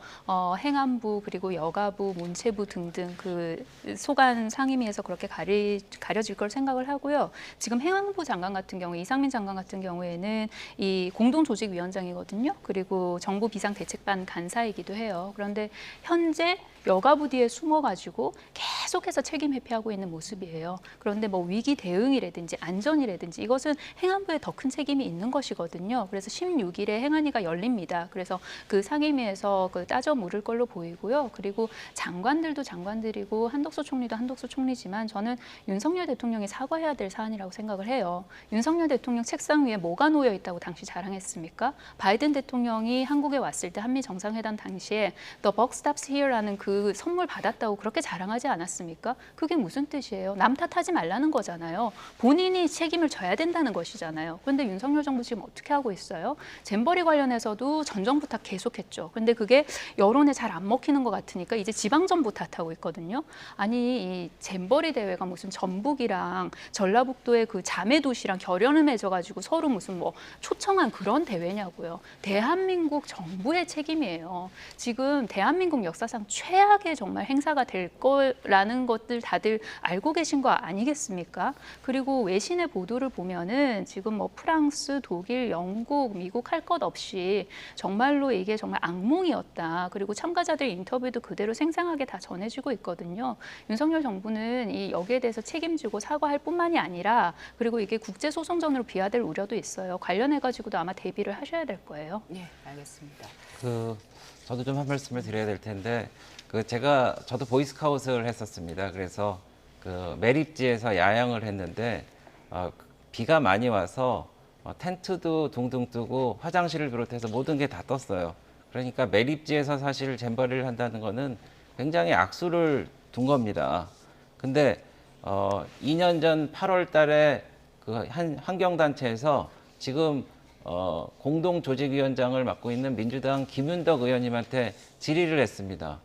행안부 그리고 여가부, 문체부 등등 그 소관 상임위에서 그렇게 가려질 걸 생각을 하고요. 지금 행안부 장관 같은 경우, 이상민 장관 같은 경우에는 이 공동조직위원장이거든요. 그리고 정부 비상대책반 간사이기도 해요. 그런데 현재 여가부 뒤에 숨어가지고 계속해서 책임 회피하고 있는 모습이에요. 그런데 뭐 위기 대응이라든지 안전이라든지 이것은 행안부에 더 큰 책임이 있는 것이거든요. 그래서 16일에 행안위가 열립니다. 그래서 그 상임위에서 그 따져 물을 걸로 보이고요. 그리고 장관들도 장관들이고 한덕수 총리도 한덕수 총리지만 저는 윤석열 대통령이 사과해야 될 사안이라고 생각을 해요. 윤석열 대통령 책상 위에 뭐가 놓여 있다고 당시 자랑했습니까? 바이든 대통령이 한국에 왔을 때 한미 정상회담 당시에 The buck stops here라는 그 선물 받았다고 그렇게 자랑하지 않았습니까? 그게 무슨 뜻이에요? 남 탓하지 말라는 거잖아요. 본인이 책임을 져야 된다는 것이잖아요. 그런데 윤석열 정부 지금 어떻게 하고 있어요? 잼버리 관련해서도 전 정부 탓 계속했죠. 그런데 그게 여론에 잘 안 먹히는 것 같으니까 이제 지방정부 탓하고 있거든요. 아니 이 잼버리 대회가 무슨 전북이랑 전라북도의 그 자매 도시랑 결연을 맺어가지고 서로 무슨 뭐 초청한 그런 대회냐고요. 대한민국 정부의 책임이에요. 지금 대한민국 역사상 최악의 정말 행사가 될 거라는 것들 다들 알고 계신 거 아니겠습니까? 그리고 외신의 보도를 보면은 지금 뭐 프랑스, 독일, 영국, 미국 할 것 없이 정말로 이게 정말 악몽이었다. 그리고 참가자들 인터뷰도 그대로 생생하게 다 전해지고 있거든요. 윤석열 정부는 이 여기에 대해서 책임지고 사과할 뿐만이 아니라 그리고 이게 국제소송전으로 비화될 우려도 있어요. 관련해가지고도 아마 대비를 하셔야 될 거예요. 네, 알겠습니다. 저도 좀 한 말씀을 드려야 될 텐데 저도 보이스카웃을 했었습니다. 그래서 그 매립지에서 야영을 했는데 비가 많이 와서 텐트도 둥둥 뜨고 화장실을 비롯해서 모든 게 다 떴어요. 그러니까 매립지에서 사실 잼버리를 한다는 거는 굉장히 악수를 둔 겁니다. 근데 2년 전 8월 달에 그 한 환경단체에서 지금 공동조직위원장을 맡고 있는 민주당 김윤덕 의원님한테 질의를 했습니다.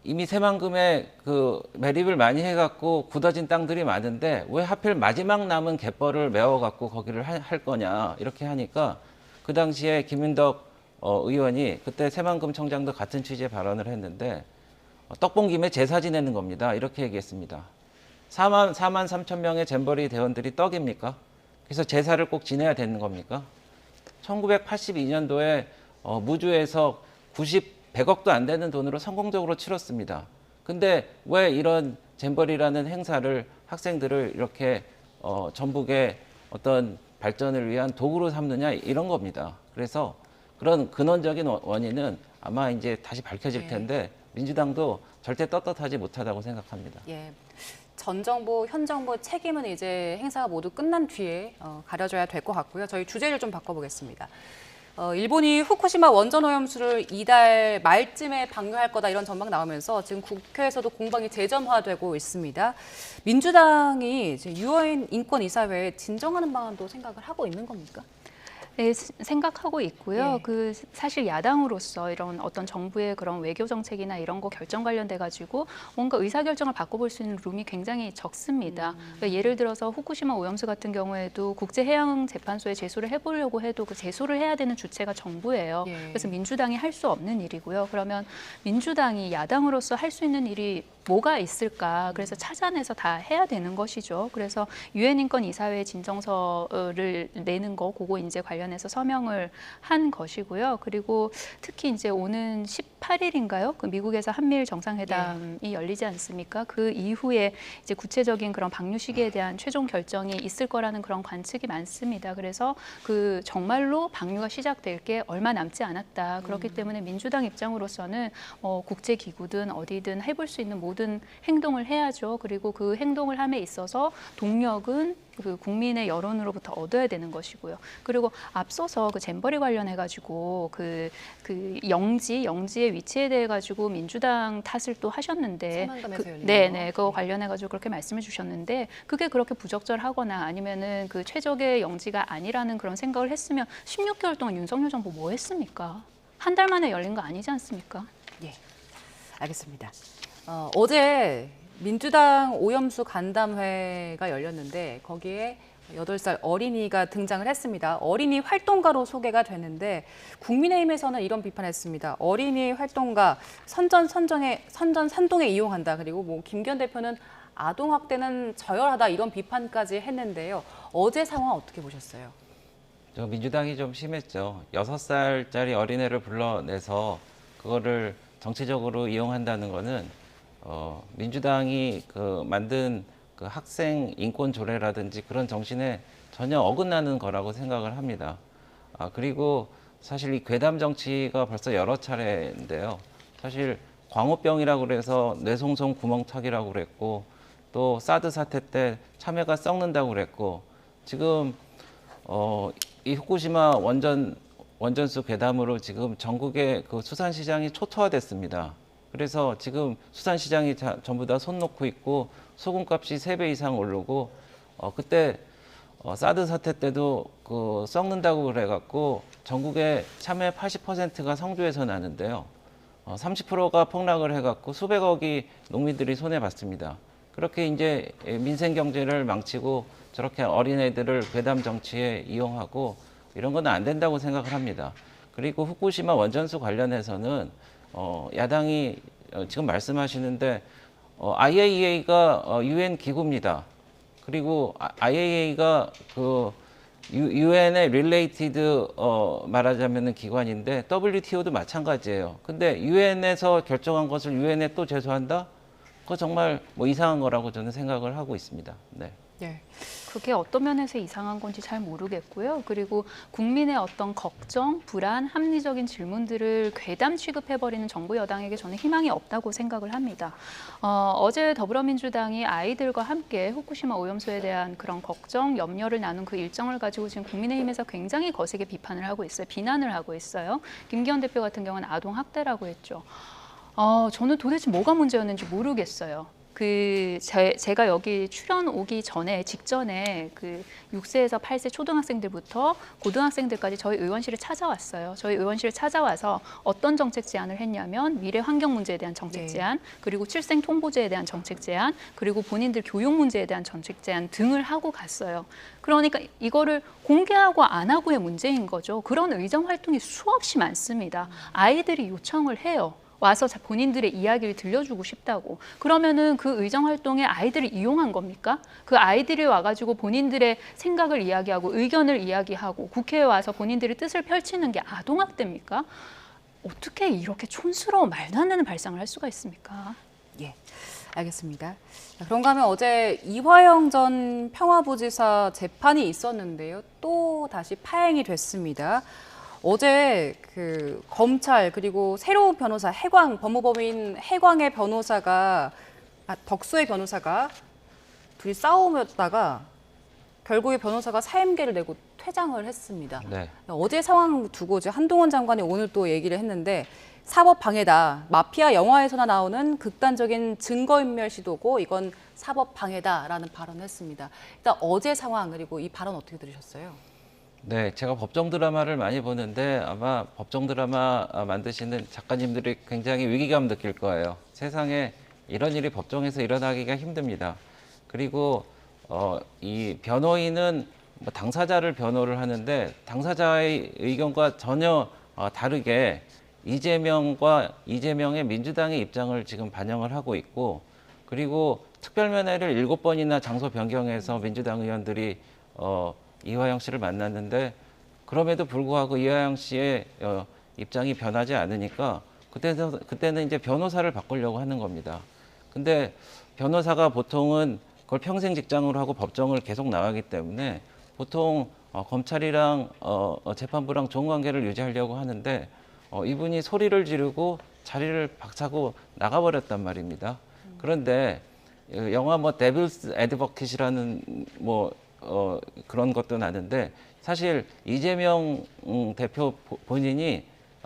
이미 새만금에 그 매립을 많이 해갖고 굳어진 땅들이 많은데 왜 하필 마지막 남은 갯벌을 메워갖고 거기를 할 거냐 이렇게 하니까 그 당시에 김윤덕 의원이 그때 새만금 청장도 같은 취지의 발언을 했는데 떡 본 김에 제사 지내는 겁니다. 이렇게 얘기했습니다. 4만 3천 명의 잼버리 대원들이 떡입니까? 그래서 제사를 꼭 지내야 되는 겁니까? 1982년도에 무주에서 100억도 안 되는 돈으로 성공적으로 치렀습니다. 근데 왜 이런 잼버리라는 행사를 학생들을 이렇게 전북의 어떤 발전을 위한 도구로 삼느냐 이런 겁니다. 그래서 그런 근원적인 원인은 아마 이제 다시 밝혀질 텐데 민주당도 절대 떳떳하지 못하다고 생각합니다. 예. 전 정부, 현 정부 책임은 이제 행사가 모두 끝난 뒤에 가려져야 될 것 같고요. 저희 주제를 좀 바꿔보겠습니다. 일본이 후쿠시마 원전 오염수를 이달 말쯤에 방류할 거다 이런 전망 나오면서 지금 국회에서도 공방이 재점화되고 있습니다. 민주당이 이제 유엔 인권이사회에 진정하는 방안도 생각을 하고 있는 겁니까? 네, 생각하고 있고요. 예. 그 사실 야당으로서 이런 어떤 정부의 그런 외교 정책이나 이런 거 결정 관련돼 가지고 뭔가 의사 결정을 바꿔볼 수 있는 룸이 굉장히 적습니다. 그러니까 예를 들어서 후쿠시마 오염수 같은 경우에도 국제해양재판소에 제소를 해보려고 해도 그 제소를 해야 되는 주체가 정부예요. 예. 그래서 민주당이 할 수 없는 일이고요. 그러면 민주당이 야당으로서 할 수 있는 일이 뭐가 있을까? 그래서 찾아내서 다 해야 되는 것이죠. 그래서 유엔 인권 이사회 진정서를 내는 거, 그거 이제 관련해서 서명을 한 것이고요. 그리고 특히 이제 오는 18일인가요? 그 미국에서 한미일 정상회담이 열리지 않습니까? 그 이후에 이제 구체적인 그런 방류 시기에 대한 최종 결정이 있을 거라는 그런 관측이 많습니다. 그래서 그 정말로 방류가 시작될 게 얼마 남지 않았다. 그렇기 때문에 민주당 입장으로서는 국제기구든 어디든 해볼 수 있는 모든 행동을 해야죠. 그리고 그 행동을 함에 있어서 동력은 그 국민의 여론으로부터 얻어야 되는 것이고요. 그리고 앞서서 그 잼버리 관련해 가지고 그 영지의 위치에 대해 가지고 민주당 탓을 또 하셨는데, 네네, 그거 관련해 가지고 그렇게 말씀해 주셨는데 그게 그렇게 부적절하거나 아니면은 그 최적의 영지가 아니라는 그런 생각을 했으면 16개월 동안 윤석열 정부 뭐 했습니까? 한 달 만에 열린 거 아니지 않습니까? 예, 알겠습니다. 어제 민주당 오염수 간담회가 열렸는데 거기에 8살 어린이가 등장을 했습니다. 어린이 활동가로 소개가 되는데 국민의힘에서는 이런 비판했습니다. 어린이 활동가 선전산동에 이용한다. 그리고 뭐 김기현 대표는 아동학대는 저열하다 이런 비판까지 했는데요. 어제 상황 어떻게 보셨어요? 민주당이 좀 심했죠. 6살짜리 어린애를 불러내서 그거를 정치적으로 이용한다는 거는 민주당이 만든 그 학생 인권 조례라든지 그런 정신에 전혀 어긋나는 거라고 생각을 합니다. 그리고 사실 이 괴담 정치가 벌써 여러 차례인데요. 사실 광우병이라고 그래서 뇌송송 구멍차기라고 그랬고 또 사드 사태 때 참외가 썩는다고 그랬고 지금 이 후쿠시마 원전수 괴담으로 지금 전국의 그 수산시장이 초토화됐습니다. 그래서 지금 수산시장이 전부 다 손 놓고 있고 소금값이 3배 이상 오르고 그때 사드 사태 때도 그 썩는다고 그래갖고 전국의 참외 80%가 성주에서 나는데요. 30%가 폭락을 해갖고 수백억이 농민들이 손해봤습니다. 그렇게 이제 민생 경제를 망치고 저렇게 어린애들을 괴담 정치에 이용하고 이런 건 안 된다고 생각을 합니다. 그리고 후쿠시마 원전수 관련해서는 야당이 지금 말씀하시는데 IAEA가 UN 기구입니다. 그리고 IAEA가 그 UN의 related 말하자면은 기관인데 WTO도 마찬가지예요. 근데 UN에서 결정한 것을 UN에 또 제소한다? 그거 정말 뭐 이상한 거라고 저는 생각을 하고 있습니다. 네. 네. 그게 어떤 면에서 이상한 건지 잘 모르겠고요. 그리고 국민의 어떤 걱정, 불안, 합리적인 질문들을 괴담 취급해버리는 정부 여당에게 저는 희망이 없다고 생각을 합니다. 어제 더불어민주당이 아이들과 함께 후쿠시마 오염수에 대한 그런 걱정, 염려를 나눈 그 일정을 가지고 지금 국민의힘에서 굉장히 거세게 비판을 하고 있어요. 비난을 하고 있어요. 김기현 대표 같은 경우는 아동학대라고 했죠. 저는 도대체 뭐가 문제였는지 모르겠어요. 제가 여기 출연 오기 전에 직전에 그 6세에서 8세 초등학생들부터 고등학생들까지 저희 의원실을 찾아왔어요. 저희 의원실을 찾아와서 어떤 정책 제안을 했냐면 미래 환경 문제에 대한 정책 제안, 그리고 칠생 통보제에 대한 정책 제안, 그리고 본인들 교육 문제에 대한 정책 제안 등을 하고 갔어요. 그러니까 이거를 공개하고 안 하고의 문제인 거죠. 그런 의정 활동이 수없이 많습니다. 아이들이 요청을 해요. 와서 본인들의 이야기를 들려주고 싶다고. 그러면은 그 의정 활동에 아이들을 이용한 겁니까? 그 아이들이 와가지고 본인들의 생각을 이야기하고 의견을 이야기하고 국회에 와서 본인들의 뜻을 펼치는 게 아동학대입니까? 어떻게 이렇게 촌스러운 말도 안 되는 발상을 할 수가 있습니까? 예, 알겠습니다. 그런가 하면 어제 이화영 전 평화부지사 재판이 있었는데요. 또 다시 파행이 됐습니다. 어제 그 검찰 그리고 새로운 변호사 법무법인 해광의 변호사가 덕수의 변호사가 둘이 싸우다가 결국에 변호사가 사임계를 내고 퇴장을 했습니다. 네. 어제 상황 두고 이제 한동훈 장관이 오늘 또 얘기를 했는데 사법 방해다. 마피아 영화에서나 나오는 극단적인 증거인멸 시도고 이건 사법 방해다라는 발언을 했습니다. 일단 어제 상황 그리고 이 발언 어떻게 들으셨어요? 네, 제가 법정 드라마를 많이 보는데 아마 법정 드라마 만드시는 작가님들이 굉장히 위기감 느낄 거예요. 세상에 이런 일이 법정에서 일어나기가 힘듭니다. 그리고 이 변호인은 뭐 당사자를 변호를 하는데 당사자의 의견과 전혀 다르게 이재명의 민주당의 입장을 지금 반영을 하고 있고, 그리고 특별면회를 7번이나 장소 변경해서 민주당 의원들이 이화영 씨를 만났는데 그럼에도 불구하고 이화영 씨의 입장이 변하지 않으니까 그때는 이제 변호사를 바꾸려고 하는 겁니다. 근데 변호사가 보통은 그걸 평생 직장으로 하고 법정을 계속 나가기 때문에 보통 검찰이랑 재판부랑 좋은 관계를 유지하려고 하는데 이분이 소리를 지르고 자리를 박차고 나가버렸단 말입니다. 그런데 영화 뭐 데빌스 애드버킷이라는 그런 것도 나는데 사실 이재명 대표 본인이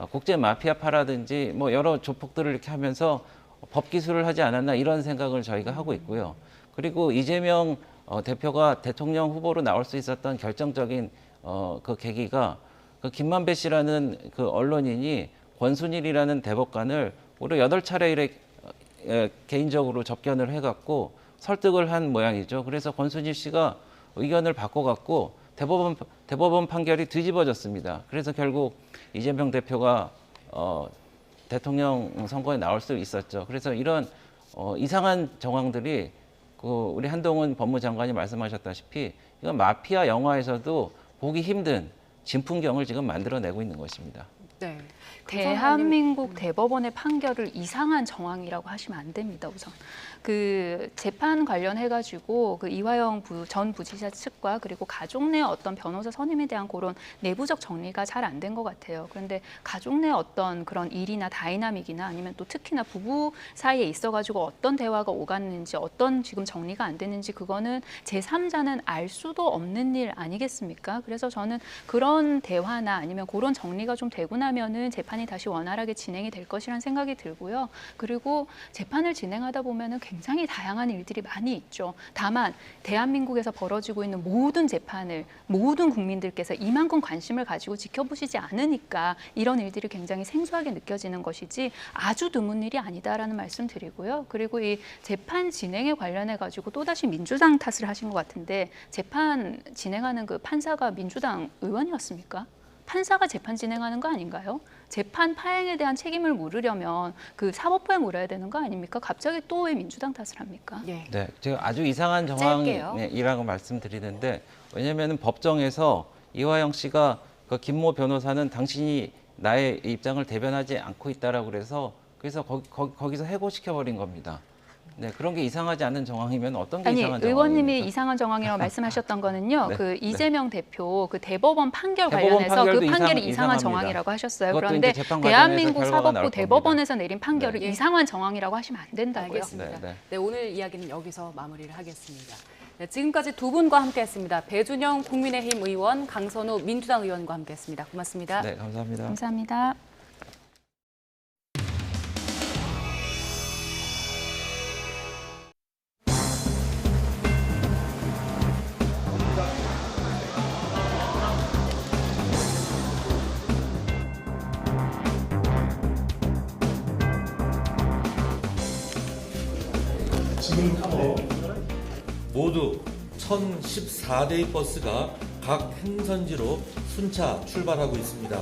국제 마피아파라든지 뭐 여러 조폭들을 이렇게 하면서 법 기술을 하지 않았나 이런 생각을 저희가 하고 있고요. 그리고 이재명 대표가 대통령 후보로 나올 수 있었던 결정적인 그 계기가 그 김만배 씨라는 그 언론인이 권순일이라는 대법관을 무려 8차례 이렇게 개인적으로 접견을 해갖고 설득을 한 모양이죠. 그래서 권순일 씨가 의견을 바꿔갖고 대법원 판결이 뒤집어졌습니다. 그래서 결국 이재명 대표가 대통령 선거에 나올 수 있었죠. 그래서 이런 이상한 정황들이 우리 한동훈 법무장관이 말씀하셨다시피 이건 마피아 영화에서도 보기 힘든 진풍경을 지금 만들어내고 있는 것입니다. 네. 대한민국 대법원의 판결을 이상한 정황이라고 하시면 안 됩니다. 우선 그 재판 관련해가지고 그 이화영 전 부지사 측과 그리고 가족 내 어떤 변호사 선임에 대한 그런 내부적 정리가 잘 안 된 것 같아요. 그런데 가족 내 어떤 그런 일이나 다이나믹이나 아니면 또 특히나 부부 사이에 있어가지고 어떤 대화가 오갔는지 어떤 지금 정리가 안 됐는지 그거는 제3자는 알 수도 없는 일 아니겠습니까? 그래서 저는 그런 대화나 아니면 그런 정리가 좀 되고 나면은 재판이 다시 원활하게 진행이 될 것이라는 생각이 들고요. 그리고 재판을 진행하다 보면은 굉장히 다양한 일들이 많이 있죠. 다만 대한민국에서 벌어지고 있는 모든 재판을 모든 국민들께서 이만큼 관심을 가지고 지켜보시지 않으니까 이런 일들이 굉장히 생소하게 느껴지는 것이지 아주 드문 일이 아니다라는 말씀 드리고요. 그리고 이 재판 진행에 관련해 가지고 또다시 민주당 탓을 하신 것 같은데 재판 진행하는 그 판사가 민주당 의원이었습니까? 판사가 재판 진행하는 거 아닌가요? 재판 파행에 대한 책임을 물으려면 그 사법부에 물어야 되는 거 아닙니까? 갑자기 또 왜 민주당 탓을 합니까? 예. 네, 제가 아주 이상한 정황이라고 말씀드리는데 왜냐하면 법정에서 이화영 씨가 그 김모 변호사는 당신이 나의 입장을 대변하지 않고 있다라고 그래서 거기서 해고시켜버린 겁니다. 네, 그런 게 이상하지 않은 정황이면 어떤 게 이상한 정황입니까? 의원님이 이상한 정황이라고 말씀하셨던 거는요. 네, 그 이재명 대표 그 대법원 판결 관련해서 그 판결이 이상한 정황이라고 하셨어요. 그런데 대한민국 사법부 대법원에서 내린 판결을 이상한 정황이라고 하시면 안 된다고요. 알겠습니다. 네, 오늘 이야기는 여기서 마무리를 하겠습니다. 네, 지금까지 두 분과 함께했습니다. 배준영 국민의힘 의원, 강선우 민주당 의원과 함께했습니다. 고맙습니다. 네, 감사합니다. 감사합니다. 모두 1014대의 버스가 각 행선지로 순차 출발하고 있습니다.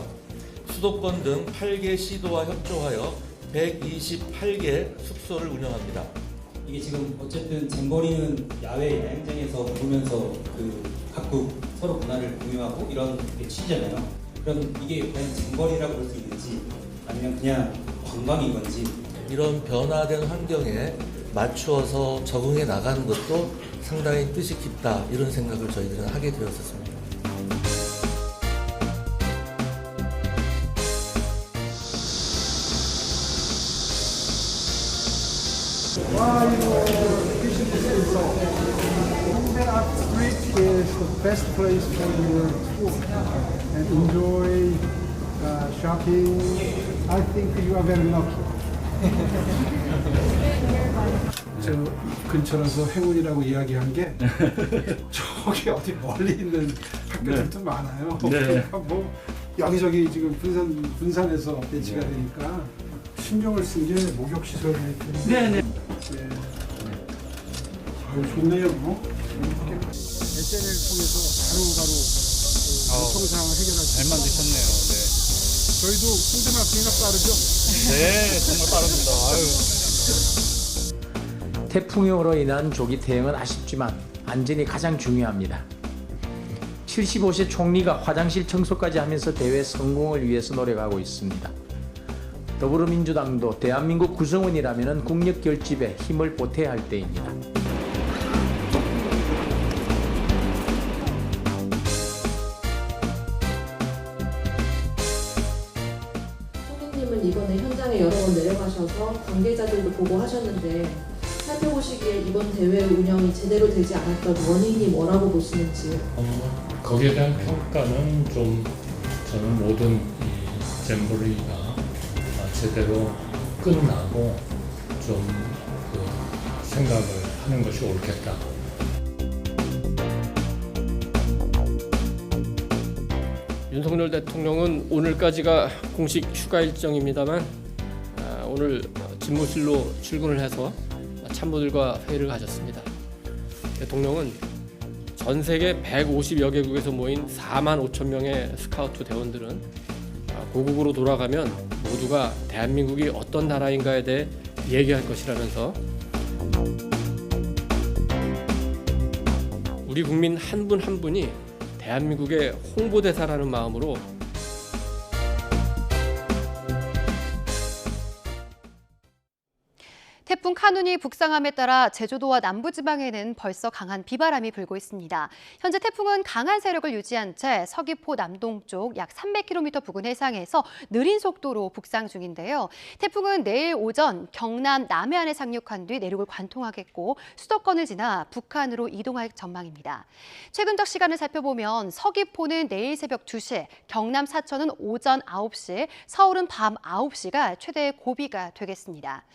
수도권 등 8개 시도와 협조하여 128개 숙소를 운영합니다. 이게 지금 어쨌든 잼버리는 야외 야영장에서 부르면서 각국 서로 문화를 공유하고 이런 게 취지잖아요. 그럼 이게 과연 잼버리라고 볼 수 있는지 아니면 그냥 관광인 건지. 이런 변화된 환경에 맞추어서 적응해 나가는 것도 상당히 뜻이 깊다, 이런 생각을 저희들은 하게 되었었습니다. Street is the best place for your tour and enjoy shopping. I think you are very lucky. 저 근처라서 행운이라고 이야기한 게 저기 어디 멀리 있는 학교들도 많아요. 그러니까 뭐 여기저기 지금 분산해서 배치가 되니까 신경을 쓴 게 목욕 시설이 텐데. 좋네요. SNS를 통해서 바로 요청사항을 해결할 수 있어요. 잘 만드셨네요. 네. 저희도 홍대마켓이나 빠르죠? 네, 정말 빠릅니다. 태풍으로 인한 조기 대응은 아쉽지만 안전이 가장 중요합니다. 75세 총리가 화장실 청소까지 하면서 대회 성공을 위해서 노력하고 있습니다. 더불어민주당도 대한민국 구성원이라면 국력 결집에 힘을 보태야 할 때입니다. 총리님은 이번에 현장에 여러 번 내려가셔서 관계자들도 보고 하셨는데 살펴보시기에 이번 대회 운영이 제대로 되지 않았던 원인이 뭐라고 보시는지. 거기에 대한 평가는 좀 저는 모든 이 잼버리가 제대로 끝나고 좀 생각을 하는 것이 옳겠다. 윤석열 대통령은 오늘까지가 공식 휴가 일정입니다만 오늘 집무실로 출근을 해서 참모들과 회의를 가졌습니다. 대통령은 전 세계 150여 개국에서 모인 4만 5천 명의 스카우트 대원들은 고국으로 돌아가면 모두가 대한민국이 어떤 나라인가에 대해 얘기할 것이라면서 우리 국민 한 분 한 분이 대한민국의 홍보대사라는 마음으로 태풍 카눈이 북상함에 따라 제주도와 남부지방에는 벌써 강한 비바람이 불고 있습니다. 현재 태풍은 강한 세력을 유지한 채 서귀포 남동쪽 약 300km 부근 해상에서 느린 속도로 북상 중인데요. 태풍은 내일 오전 경남 남해안에 상륙한 뒤 내륙을 관통하겠고 수도권을 지나 북한으로 이동할 전망입니다. 최근적 시간을 살펴보면 서귀포는 내일 새벽 2시, 경남 사천은 오전 9시, 서울은 밤 9시가 최대 고비가 되겠습니다.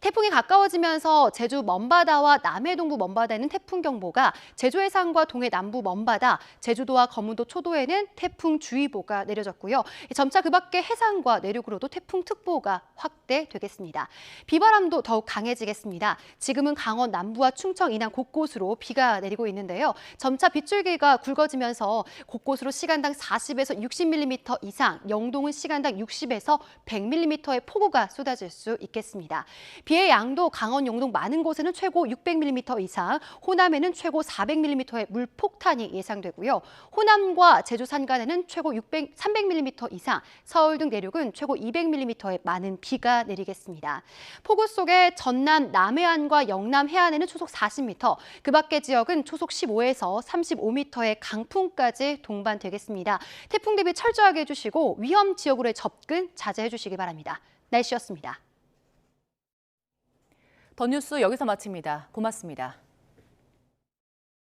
태풍이 가까워지면서 제주 먼바다와 남해 동부 먼바다에는 태풍경보가, 제주 해상과 동해 남부 먼바다, 제주도와 거문도 초도에는 태풍주의보가 내려졌고요. 점차 그 밖에 해상과 내륙으로도 태풍특보가 확대되겠습니다. 비바람도 더욱 강해지겠습니다. 지금은 강원 남부와 충청 이남 곳곳으로 비가 내리고 있는데요. 점차 빗줄기가 굵어지면서 곳곳으로 시간당 40에서 60mm 이상, 영동은 시간당 60에서 100mm의 폭우가 쏟아질 수 있겠습니다. 비의 양도 강원 영동 많은 곳에는 최고 600mm 이상, 호남에는 최고 400mm의 물폭탄이 예상되고요. 호남과 제주 산간에는 최고 300mm 이상, 서울 등 내륙은 최고 200mm의 많은 비가 내리겠습니다. 폭우 속에 전남 남해안과 영남 해안에는 초속 40m, 그 밖의 지역은 초속 15에서 35m의 강풍까지 동반되겠습니다. 태풍 대비 철저하게 해주시고 위험 지역으로의 접근 자제해 주시기 바랍니다. 날씨였습니다. 더 뉴스 여기서 마칩니다. 고맙습니다.